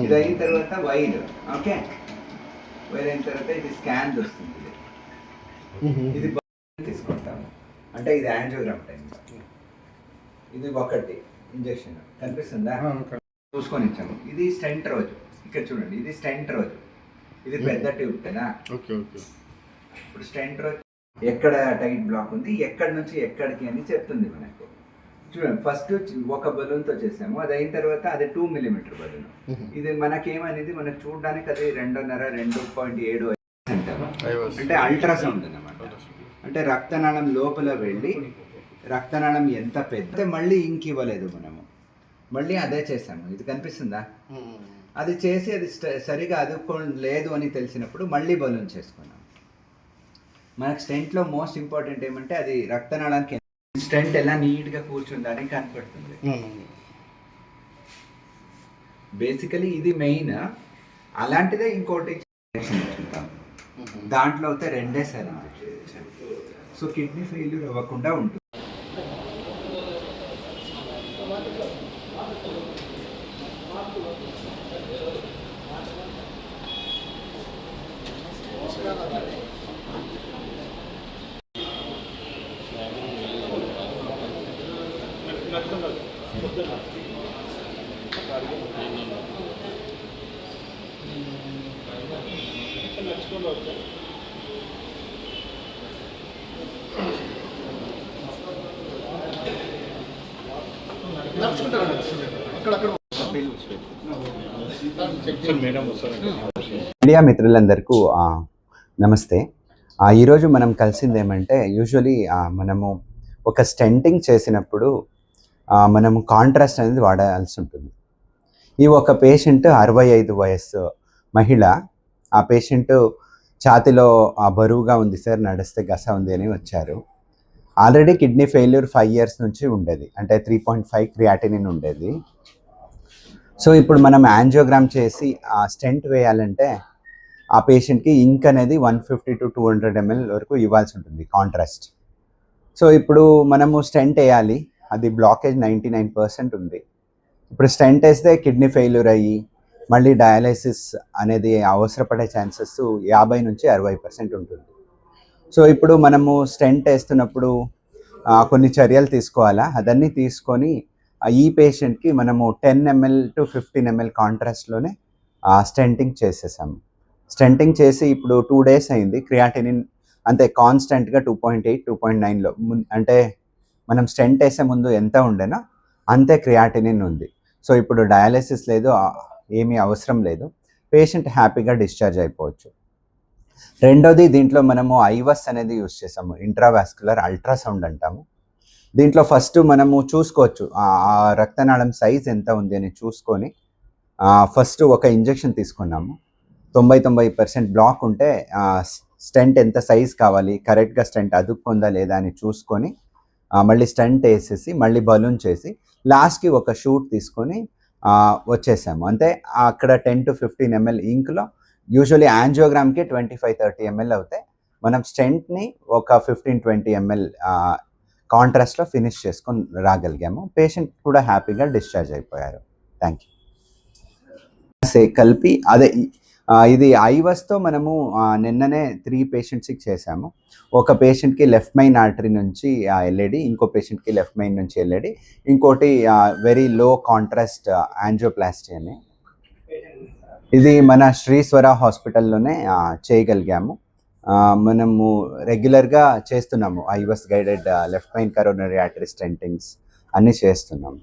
ఇది అయిన తర్వాత వైర్. ఓకే, వైర్ అయిన తర్వాత ఇది స్కాన్ వస్తుంది. ఇది తీసుకుంటాము అంటే ఇది యాంజియోగ్రామ్ టైం. ఇది ఒకటి ఇంజెక్షన్ కనిపిస్తుందా, చూసుకొని ఇచ్చాము. ఇది స్టెంట్ రోజు, ఇక్కడ చూడండి, ఇది స్టెంట్ రోజు. ఇది పెద్ద ట్యూబ్ కదా. ఇప్పుడు స్టెంట్ రోజు ఎక్కడ టైట్ బ్లాక్ ఉంది, ఎక్కడి నుంచి ఎక్కడికి అని చెప్తుంది మనకు. చూడండి, ఫస్ట్ ఒక బలూన్తో చేసాము, అది అయిన తర్వాత అది 2 mm బలూన్. ఇది మనకేమనేది మనకు చూడడానికి అది 2.5 2.7 అంటే అల్ట్రాసౌండ్ అన్నమాట. అంటే రక్తనాళం లోపల వెళ్ళి రక్తనాళం ఎంత పెద్ద, మళ్ళీ ఇంక్ ఇవ్వలేదు మనము, మళ్ళీ అదే చేసాము. ఇది కనిపిస్తుందా, అది చేసి అది సరిగా లేదు అని తెలిసినప్పుడు మళ్ళీ బలూన్ చేసుకున్నాం. మనకు స్టెంట్లో మోస్ట్ ఇంపార్టెంట్ ఏమంటే అది రక్తనాళానికి స్టెంట్ ఎలా నీట్గా కూర్చుందని కనపడుతుంది. బేసికలీ ఇది మెయిన్. అలాంటిదే ఇంకోటి చూద్దాం, దాంట్లో అయితే 2 సార్లు ఇంజెక్షన్. సో కిడ్నీ ఫెయిల్యూర్ అవ్వకుండా ఉంటుంది. మీడియా మిత్రులందరికీ నమస్తే. ఈరోజు మనం కలిసింది ఏమంటే, యూజువలీ మనము ఒక స్టెంటింగ్ చేసినప్పుడు మనము కాంట్రాస్ట్ అనేది వాడాల్సి ఉంటుంది. ఈ ఒక పేషెంట్ 65 వయస్సు మహిళ. ఆ పేషెంట్ ఛాతిలో బరువుగా ఉంది సార్, నడిస్తే గస ఉంది అని వచ్చారు. ఆల్రెడీ కిడ్నీ ఫెయిల్యూర్ 5 years నుంచి ఉండేది, అంటే 3.5 క్రియాటినిన్ ఉండేది. సో ఇప్పుడు మనం యాంజియోగ్రామ్ చేసి ఆ స్టెంట్ వేయాలంటే ఆ పేషెంట్కి ఇంక్ అనేది 150 to 200 ml వరకు ఇవ్వాల్సి ఉంటుంది కాంట్రాస్ట్. సో ఇప్పుడు మనము స్టెంట్ వేయాలి, అది బ్లాకేజ్ 99% ఉంది. ఇప్పుడు స్టెంట్ వేస్తే కిడ్నీ ఫెయిల్యూర్ అయ్యి మళ్ళీ డయాలసిస్ అనేది అవసరపడే ఛాన్సెస్ 50 నుంచి 60% ఉంటుంది. సో ఇప్పుడు మనము స్టెంట్ వేస్తున్నప్పుడు కొన్ని చర్యలు తీసుకోవాలా, అదన్నీ తీసుకొని ఈ పేషెంట్కి మనము 10 ml to 15 ml కాంట్రాస్ట్లోనే స్టెంటింగ్ చేసేసాము. స్టెంటింగ్ చేసి ఇప్పుడు 2 days అయింది. క్రియాటినిన్ అంతే కాన్స్టెంట్గా 2.8 2.9లో, అంటే మనం స్టెంట్ వేసే ముందు ఎంత ఉండేనో అంతే క్రియాటినిన్ ఉంది. సో ఇప్పుడు డయాలసిస్ లేదు, ఏమీ అవసరం లేదు, పేషెంట్ హ్యాపీగా డిశ్చార్జ్ అయిపోవచ్చు. రెండోది, దీంట్లో మనము ఐవస్ అనేది యూస్ చేసాము, ఇంట్రావాస్కులర్ అల్ట్రాసౌండ్ అంటాము. దీంట్లో ఫస్ట్ మనము చూసుకోవచ్చు ఆ రక్తనాళం సైజ్ ఎంత ఉంది అని చూసుకొని ఫస్ట్ ఒక ఇంజెక్షన్ తీసుకున్నాము. 90% బ్లాక్ ఉంటే స్టెంట్ ఎంత సైజ్ కావాలి, కరెక్ట్గా స్టెంట్ అదుక్కుందా లేదా అని చూసుకొని మళ్ళీ స్టెంట్ వేసేసి మళ్ళీ బలూన్ చేసి లాస్ట్కి ఒక షూట్ తీసుకొని వచ్చేసాము. అంటే అక్కడ 10 to 15 ml ఇంక్లో యూజువల్లీ యాంజియోగ్రామ్కి 25-30 ml అవుతాయి. మనం స్టెంట్ని ఒక 15-20 ml కాంట్రాస్ట్లో ఫినిష్ చేసుకొని రాగలిగాము. పేషెంట్ కూడా హ్యాపీగా డిశ్చార్జ్ అయిపోయారు. Thank you. కలిపి అదే ఇది ఐవస్తో మనము నిన్ననే 3 patientsకి చేసాము. ఒక పేషెంట్కి లెఫ్ట్ మెయిన్ ఆర్టరీ నుంచి ఎల్ఏడి, ఇంకో పేషెంట్కి లెఫ్ట్ మెయిన్ నుంచి ఎల్ఏడి, ఇంకోటి వెరీ లో కాంట్రాస్ట్ యాంజియోప్లాస్టీ అని. ఇది మన శ్రీశ్వర హాస్పిటల్లోనే చేయగలిగాము. మనము రెగ్యులర్గా చేస్తున్నాము ఐవస్ guided left main coronary artery స్టెంటింగ్స్ అన్నీ చేస్తున్నాము.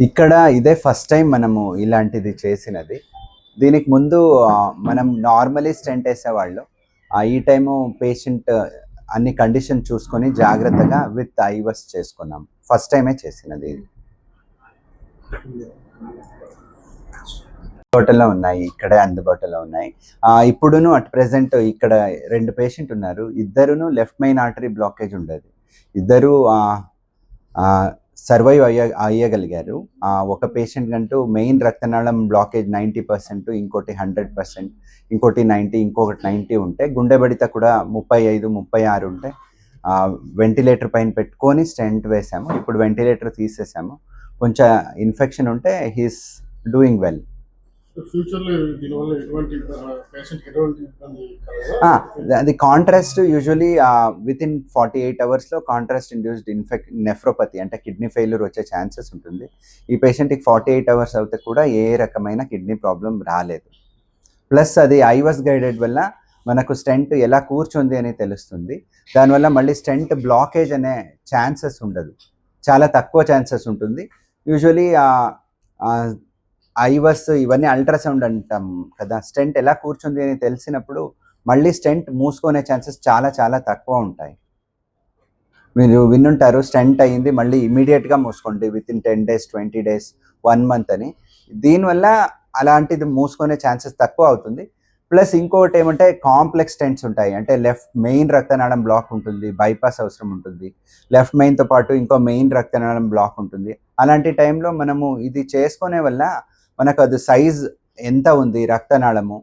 ఇక్కడ ఇదే ఫస్ట్ టైం మనము ఇలాంటిది చేసినది. దీనికి ముందు మనం నార్మలీ స్టెంట్ వేసేవాళ్ళు, ఈ టైము పేషెంట్ అన్ని కండిషన్ చూసుకొని జాగ్రత్తగా విత్ ఐవస్ చేసుకున్నాం. ఫస్ట్ టైమే చేసినది. అందుబాటులో ఉన్నాయి, ఇక్కడే అందుబాటులో ఉన్నాయి. ఇప్పుడును అట్ ప్రెసెంట్ ఇక్కడ 2 పేషెంట్ ఉన్నారు. ఇద్దరును లెఫ్ట్ మెయిన్ ఆర్టరీ బ్లాకేజ్ ఉండేది. ఇద్దరు సర్వైవ్ అయ్యగలిగారు. ఒక పేషెంట్ కంటూ మెయిన్ రక్తనాళం బ్లాకేజ్ 90%, ఇంకోటి 100%, ఇంకోటి 90, ఇంకొకటి 90 ఉంటే, గుండె బడిత కూడా 35-36 ఉంటే వెంటిలేటర్ పైన పెట్టుకొని స్టెంట్ వేసాము. ఇప్పుడు వెంటిలేటర్ తీసేసాము. కొంచెం ఇన్ఫెక్షన్ ఉంటే హీస్ డూయింగ్ వెల్. ఫ్యూచర్లో దీనివల్ల పేషెంట్కి ఎటువంటి ఇబ్బంది అది కాంట్రాస్ట్ యూజువలీ విత్ ఇన్ 48 అవర్స్లో కాంట్రాస్ట్ ఇండ్యూస్డ్ నెఫ్రోపతి అంటే కిడ్నీ ఫెయిల్యూర్ వచ్చే ఛాన్సెస్ ఉంటుంది. ఈ పేషెంట్కి 48 అవర్స్ అయితే కూడా ఏ రకమైన కిడ్నీ ప్రాబ్లం రాలేదు. ప్లస్ అది ఐవాస్ గైడెడ్ వల్ల మనకు స్టెంట్ ఎలా కూర్చుంది అని తెలుస్తుంది. దానివల్ల మళ్ళీ స్టెంట్ బ్లాకేజ్ అనే ఛాన్సెస్ ఉండదు, చాలా తక్కువ ఛాన్సెస్ ఉంటుంది. యూజువలీ ఐవాస్ ఇవన్నీ అల్ట్రాసౌండ్ అంటాం కదా, స్టెంట్ ఎలా కూర్చుంది అని తెలిసినప్పుడు మళ్ళీ స్టెంట్ మూసుకునే ఛాన్సెస్ చాలా చాలా తక్కువ ఉంటాయి. మీరు విన్నుంటారు, స్టెంట్ అయ్యింది మళ్ళీ ఇమీడియట్గా మూసుకోండి with in 10 days 20 days 1 month అని. దీనివల్ల అలాంటిది మూసుకునే ఛాన్సెస్ తక్కువ అవుతుంది. ప్లస్ ఇంకోటి ఏమంటే కాంప్లెక్స్ స్టెంట్స్ ఉంటాయి, అంటే లెఫ్ట్ మెయిన్ రక్తనాళం బ్లాక్ ఉంటుంది, బైపాస్ అవసరం ఉంటుంది. లెఫ్ట్ మెయిన్తో పాటు ఇంకో మెయిన్ రక్తనాళం బ్లాక్ ఉంటుంది. అలాంటి టైంలో మనము ఇది చేసుకునే వల్ల మనకు అది సైజ్ ఎంత ఉంది రక్తనాళము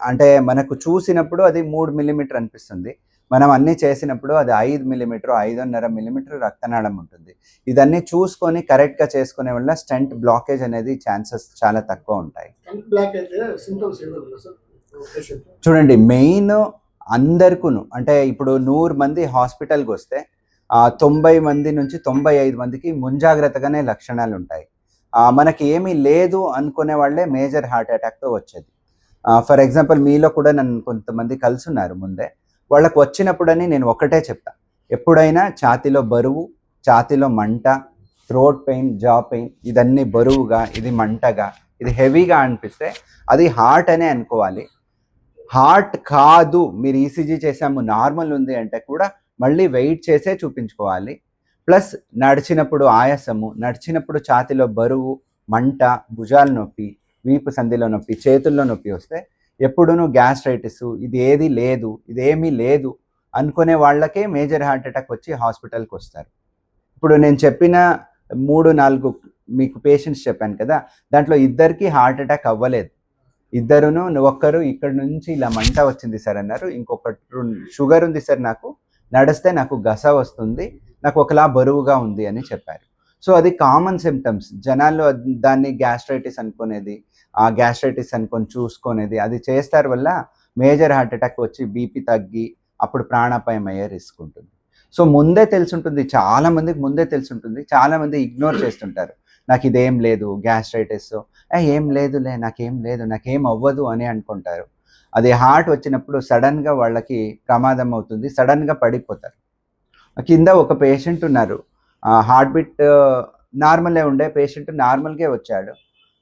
అంటే మనకు చూసినప్పుడు అది 3 millimeter అనిపిస్తుంది. మనం అన్నీ చేసినప్పుడు అది 5 millimeter 5.5 millimeter రక్తనాళం ఉంటుంది. ఇదన్నీ చూసుకొని కరెక్ట్గా చేసుకునే వల్ల స్టెంట్ బ్లాకేజ్ అనేది ఛాన్సెస్ చాలా తక్కువ ఉంటాయి. చూడండి, మెయిన్ అందరికూను అంటే ఇప్పుడు 100 మంది హాస్పిటల్కి వస్తే 90 మంది నుంచి 95 మందికి ముంజాగ్రత్తగానే లక్షణాలు ఉంటాయి. మనకి ఏమీ లేదు అనుకునే వాళ్ళే మేజర్ హార్ట్ అటాక్తో వచ్చేది. ఫర్ ఎగ్జాంపుల్ మీలో కూడా నన్ను కొంతమంది కలుసున్నారు ముందే. వాళ్ళకు వచ్చినప్పుడని నేను ఒకటే చెప్తా, ఎప్పుడైనా ఛాతీలో బరువు, ఛాతీలో మంట, థ్రోట్ పెయిన్, జా పెయిన్, ఇదన్నీ బరువుగా, ఇది మంటగా, ఇది హెవీగా అనిపిస్తే అది హార్ట్ అనే అనుకోవాలి. హార్ట్ కాదు, మీరు ఈసీజీ చేసాము నార్మల్ ఉంది అంటే కూడా మళ్ళీ వెయిట్ చేసే చూపించుకోవాలి. ప్లస్ నడిచినప్పుడు ఆయాసము, నడిచినప్పుడు ఛాతీలో బరువు, మంట, భుజాల నొప్పి, వీపు సంధిలో నొప్పి, చేతుల్లో నొప్పి వస్తే ఎప్పుడూ గ్యాస్ట్రైటిస్ ఇది ఏది లేదు, ఇదేమీ లేదు అనుకునే వాళ్ళకే మేజర్ హార్ట్ అటాక్ వచ్చి హాస్పిటల్కి వస్తారు. ఇప్పుడు నేను చెప్పిన 3-4 మీకు పేషెంట్స్ చెప్పాను కదా, దాంట్లో ఇద్దరికి హార్ట్ అటాక్ అవ్వలేదు. ఇద్దరును ఒక్కరు ఇక్కడ నుంచి ఇలా మంట వచ్చింది సార్ అన్నారు, ఇంకొకరు షుగర్ ఉంది సార్, నాకు నడిస్తే నాకు గస వస్తుంది, నాకు ఒకలా బరువుగా ఉంది అని చెప్పారు. సో అది కామన్ సిమ్టమ్స్. జనాల్లో దాన్ని గ్యాస్ట్రైటిస్ అనుకునేది, ఆ గ్యాస్ట్రైటిస్ అనుకొని చూసుకునేది అది చేస్తారు వల్ల మేజర్ హార్ట్ అటాక్ వచ్చి బీపీ తగ్గి అప్పుడు ప్రాణాపాయం అయ్యే రిస్క్ ఉంటుంది. సో ముందే తెలుసుంటుంది, చాలామందికి ముందే తెలుసుంటుంది. చాలామంది ఇగ్నోర్ చేస్తుంటారు, నాకు ఇదేం లేదు గ్యాస్ట్రైటిస్, ఏం లేదులే, నాకేం లేదు, నాకేం అవ్వదు అని అనుకుంటారు. అది హార్ట్ వచ్చినప్పుడు సడన్గా వాళ్ళకి ప్రమాదం అవుతుంది, సడన్గా పడిపోతారు. కింద ఒక పేషెంట్ ఉన్నారు, హార్ట్ బీట్ నార్మలే ఉండే పేషెంట్, నార్మల్గా వచ్చాడు.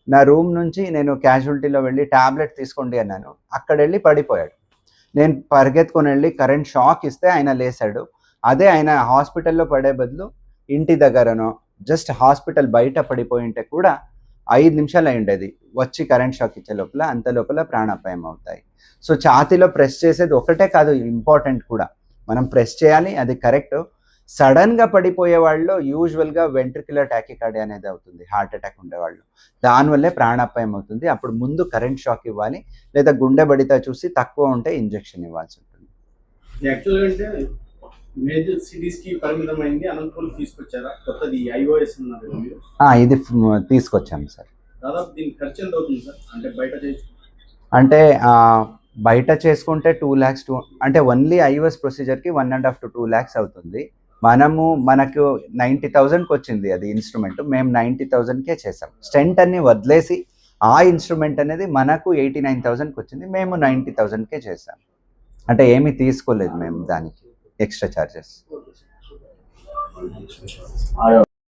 నా రూమ్ నుంచి నేను క్యాజువాలిటీలో వెళ్ళి ట్యాబ్లెట్ తీసుకోండి అన్నాను, అక్కడ వెళ్ళి పడిపోయాడు. నేను పరిగెత్తుకొని వెళ్ళి కరెంట్ షాక్ ఇస్తే ఆయన లేచాడు. అదే ఆయన హాస్పిటల్లో పడే బదులు ఇంటి దగ్గరనో జస్ట్ హాస్పిటల్ బయట పడిపోయి ఉంటే కూడా 5 నిమిషాలు అయి ఉండేది, వచ్చి కరెంట్ షాక్ ఇచ్చే లోపల అంత లోపల ప్రాణాపాయం అవుతాయి. సో ఛాతీలో ప్రెస్ చేసేది ఒకటే కాదు, ఇంపార్టెంట్ కూడా మనం ప్రెస్ చేయాలి, అది కరెక్ట్. సడన్గా పడిపోయే వాళ్ళు యూజువల్గా వెంట్రిక్యులర్ టాకికార్డియా అనేది అవుతుంది, హార్ట్ అటాక్ ఉండేవాళ్ళు. దానివల్లే ప్రాణాపాయం అవుతుంది. అప్పుడు ముందు కరెంట్ షాక్ ఇవ్వాలి, లేదా గుండె బడిత చూసి తక్కువ ఉంటే ఇంజెక్షన్ ఇవ్వాల్సి ఉంటుంది. యాక్చువల్గా అంటే మేజర్ సిటీస్కి పరిమితమైంది, అనంతపురం తీసుకొచ్చారా కొత్తది ఐఓఎస్ ఉన్నారు మీరు? ఇది తీసుకొచ్చాము సార్. దాదాపు దీనికి ఖర్చు ఎంత అవుతుంది సార్? అంటే అంటే బయట చేసుకుంటే 2 lakhs అంటే ఓన్లీ ఐఓఎస్ ప్రొసీజర్కి 1.5 to 2 lakhs అవుతుంది. మనకు 90,000కి వచ్చింది అది ఇన్స్ట్రుమెంట్, మేము 90,000కే చేసాం. స్టెంట్ అన్ని వదిలేసి ఆ ఇన్స్ట్రుమెంట్ అనేది మనకు 89,000కి వచ్చింది, మేము 90,000కే చేసాం. అంటే ఏమీ తీసుకోలేదు మేము దానికి ఎక్స్ట్రా ఛార్జెస్.